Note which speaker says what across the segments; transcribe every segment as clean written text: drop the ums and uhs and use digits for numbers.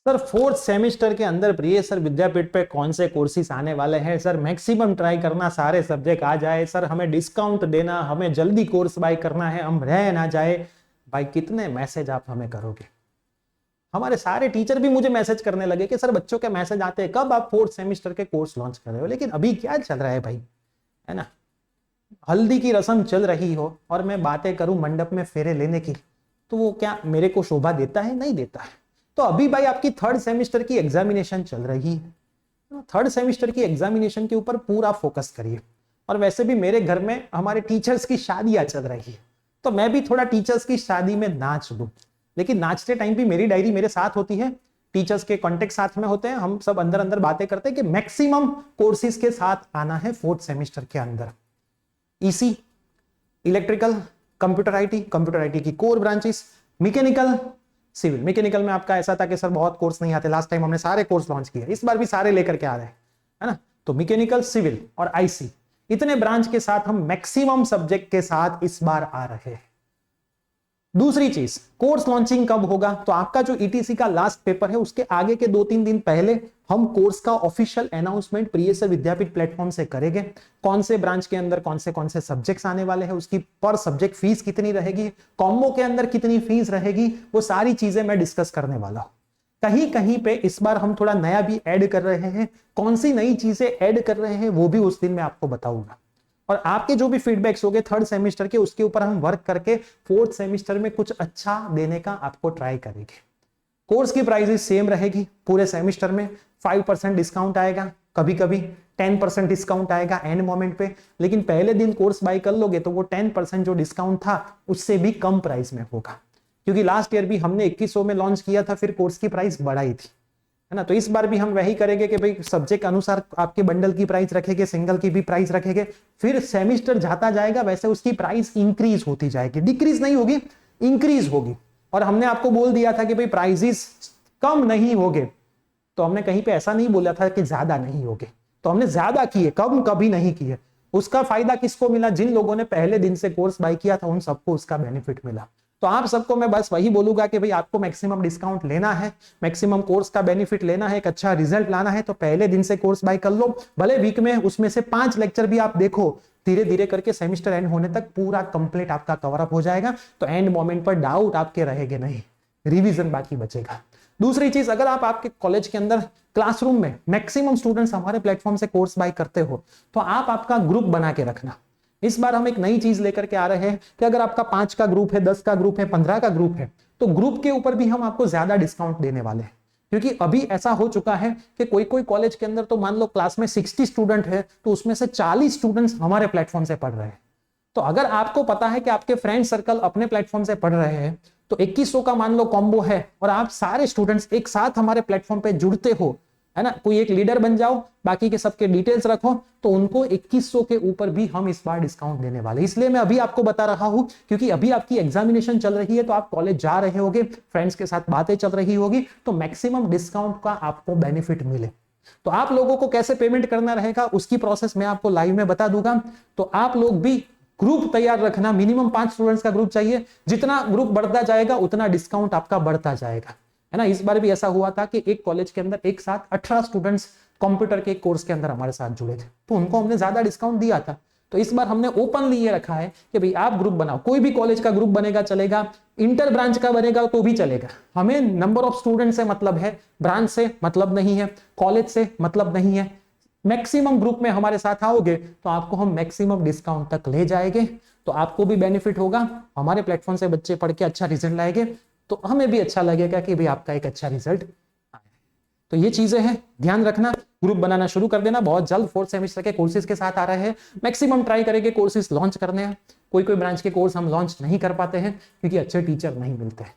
Speaker 1: Sir fourth semester के अंदर प्रिय सर विद्यापीठ पे कौन से कोर्सेज आने वाले हैं सर? मैक्सिमम ट्राई करना सारे सब्जेक्ट आ जाए सर, हमें डिस्काउंट देना, हमें जल्दी कोर्स बाय करना है, हम रह ना जाए। भाई कितने मैसेज आप हमें करोगे? हमारे सारे टीचर भी मुझे मैसेज करने लगे कि सर बच्चों के मैसेज आते हैं कब आप फोर्थ सेमेस्टर के कोर्स लॉन्च कर रहे हो, लेकिन अभी क्या चल रहा है भाई, है ना? हल्दी की रस्म चल रही हो और मैं बातें करूं मंडप में फेरे लेने की, तो वो क्या मेरे को शोभा देता है? नहीं देता है। तो अभी भाई आपकी थर्ड सेमेस्टर की एग्जामिनेशन चल रही है, थर्ड सेमेस्टर की एग्जामिनेशन के ऊपर पूरा फोकस करिए। और वैसे भी मेरे घर में हमारे टीचर्स की शादियां चल रही है, तो मैं भी थोड़ा टीचर्स की शादी में नाच लूं, लेकिन नाचते टाइम भी मेरी डायरी मेरे साथ होती है, टीचर्स के कॉन्टेक्ट साथ में होते हैं, हम सब अंदर अंदर बातें करते हैं कि मैक्सिमम कोर्सेज के साथ आना है फोर्थ सेमेस्टर के अंदर। ईसी, इलेक्ट्रिकल, कंप्यूटर आईटी की core branches, mechanical, civil. Mechanical में आपका ऐसा था कि सर बहुत कोर्स नहीं आते, लास्ट टाइम हमने सारे कोर्स लॉन्च किए, इस बार भी सारे लेकर के आ रहे हैं, है ना? तो मैकेनिकल, सिविल और आईसी, इतने ब्रांच के साथ हम मैक्सिमम सब्जेक्ट के साथ इस बार आ रहे हैं। दूसरी चीज, कोर्स लॉन्चिंग कब होगा? तो आपका जो ईटीसी का लास्ट पेपर है उसके आगे के 2-3 दिन पहले हम कोर्स का ऑफिशियल अनाउंसमेंट प्रिय सर विद्यापीठ प्लेटफॉर्म से करेंगे। कौन से ब्रांच के अंदर कौन से सब्जेक्ट्स आने वाले हैं, उसकी पर सब्जेक्ट फीस कितनी रहेगी, कॉम्बो के अंदर कितनी फीस रहेगी, वो सारी चीजें मैं डिस्कस करने वाला हूं। कहीं कहीं पे इस बार हम थोड़ा नया भी ऐड कर रहे हैं, कौन सी नई चीजें ऐड कर रहे हैं वो भी उस दिन मैं आपको बताऊंगा। और आपके जो भी फीडबैक्स होंगे थर्ड सेमेस्टर के, उसके ऊपर हम वर्क करके फोर्थ सेमेस्टर में कुछ अच्छा देने का आपको ट्राई करेंगे। कोर्स की प्राइसेस सेम रहेगी पूरे सेमेस्टर में, 5% डिस्काउंट आएगा, कभी कभी 10% डिस्काउंट आएगा एंड मोमेंट पे, लेकिन पहले दिन कोर्स बाय कर लोगे तो वो 10% जो डिस्काउंट था उससे भी कम प्राइस में होगा, क्योंकि लास्ट ईयर भी हमने 2100 में लॉन्च किया था, फिर कोर्स की प्राइस बढ़ाई थी, है ना? तो इस बार भी हम वही करेंगे कि भाई सब्जेक्ट अनुसार आपके बंडल की प्राइस रखेंगे, सिंगल की भी प्राइस रखेंगे, फिर सेमेस्टर जाता जाएगा वैसे उसकी प्राइस इंक्रीज होती जाएगी, डिक्रीज नहीं होगी, इंक्रीज होगी। और हमने आपको बोल दिया था कि भाई प्राइसेस कम नहीं होंगे, तो हमने कहीं पे ऐसा नहीं बोला था कि ज्यादा नहीं होंगे, तो हमने ज्यादा किए, कम कभी नहीं किए। उसका फायदा किसको मिला? जिन लोगों ने पहले दिन से कोर्स बाय किया था उन सबको उसका बेनिफिट मिला। तो आप सबको मैं बस वही बोलूंगा कि भाई आपको मैक्सिमम डिस्काउंट लेना है, मैक्सिमम कोर्स का बेनिफिट लेना है, एक अच्छा रिजल्ट लाना है, तो पहले दिन से कोर्स बाय कर लो। भले वीक में उसमें से 5 लेक्चर भी आप देखो, धीरे धीरे करके सेमेस्टर एंड होने तक पूरा कंप्लीट आपका कवर अप हो जाएगा, तो एंड मोमेंट पर डाउट आपके रहेंगे नहीं, रिवीजन बाकी बचेगा। दूसरी चीज, अगर आप आपके कॉलेज के अंदर क्लासरूम में मैक्सिमम स्टूडेंट्स हमारे प्लेटफॉर्म से कोर्स बाय करते हो, तो आप आपका ग्रुप बना के रखना। इस बार हम एक नई चीज लेकर के आ रहे हैं कि अगर आपका 5 का ग्रुप है, 10 का ग्रुप है, 15 का ग्रुप है, तो ग्रुप के ऊपर भी हम आपको ज्यादा डिस्काउंट देने वाले हैं। क्योंकि अभी ऐसा हो चुका है कि कोई कोई कॉलेज के अंदर तो मान लो क्लास में 60 स्टूडेंट है, तो उसमें से 40 स्टूडेंट्स हमारे प्लेटफॉर्म से पढ़ रहे हैं। तो अगर आपको पता है कि आपके फ्रेंड सर्कल अपने प्लेटफॉर्म से पढ़ रहे हैं, तो 2100 का मान लो कॉम्बो है और आप सारे स्टूडेंट्स एक साथ हमारे प्लेटफॉर्म पे जुड़ते हो, है ना? कोई एक लीडर बन जाओ, बाकी के सबके डिटेल्स रखो, तो उनको 2100 के ऊपर भी हम इस बार डिस्काउंट देने वाले। इसलिए मैं अभी आपको बता रहा हूं क्योंकि अभी आपकी एग्जामिनेशन चल रही है, तो आप कॉलेज जा रहे होगे, फ्रेंड्स के साथ बातें चल रही होगी, तो मैक्सिमम डिस्काउंट का आपको बेनिफिट मिले। तो आप लोगों को कैसे पेमेंट करना रहेगा उसकी प्रोसेस मैं आपको लाइव में बता दूंगा। तो आप लोग भी ग्रुप तैयार रखना, मिनिमम 5 स्टूडेंट्स का ग्रुप चाहिए, जितना ग्रुप बढ़ता जाएगा उतना डिस्काउंट आपका बढ़ता जाएगा, है ना? इस बार भी ऐसा हुआ था कि एक कॉलेज के अंदर एक साथ 18 स्टूडेंट्स कंप्यूटर के कोर्स के अंदर हमारे साथ जुड़े थे, तो उनको हमने ज्यादा डिस्काउंट दिया था। तो इस बार हमने ओपनली ये रखा है कि भाई आप ग्रुप बनाओ, कोई भी कॉलेज का ग्रुप बनेगा चलेगा, इंटर ब्रांच का बनेगा तो भी चलेगा, हमें नंबर ऑफ स्टूडेंट से मतलब है, ब्रांच से मतलब नहीं है, कॉलेज से मतलब नहीं है। मैक्सिमम ग्रुप में हमारे साथ आओगे तो आपको हम मैक्सिमम डिस्काउंट तक ले जाएंगे, तो आपको भी बेनिफिट होगा, हमारे प्लेटफॉर्म से बच्चे पढ़ के अच्छा रिजल्ट लाएंगे, तो हमें भी अच्छा लगेगा कि भाई आपका एक अच्छा रिजल्ट आया। तो ये चीजें हैं, ध्यान रखना, ग्रुप बनाना शुरू कर देना। बहुत जल्द फोर्थ सेमेस्टर के कोर्सेज के साथ आ रहे हैं, मैक्सिमम ट्राई करेंगे कोर्सेज लॉन्च करने हैं। कोई कोई ब्रांच के कोर्स हम लॉन्च नहीं कर पाते हैं क्योंकि अच्छे टीचर नहीं मिलते हैं,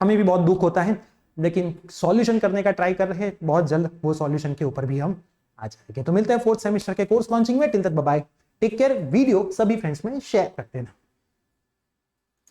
Speaker 1: हमें भी बहुत दुख होता है, लेकिन सॉल्यूशन करने का ट्राई कर रहे हैं, बहुत जल्द वो सॉल्यूशन के ऊपर भी हम आ जाएंगे। तो मिलते हैं फोर्थ सेमेस्टर के कोर्स लॉन्चिंग में, टिल तक bye bye, take care. Video सभी फ्रेंड्स में शेयर कर देना।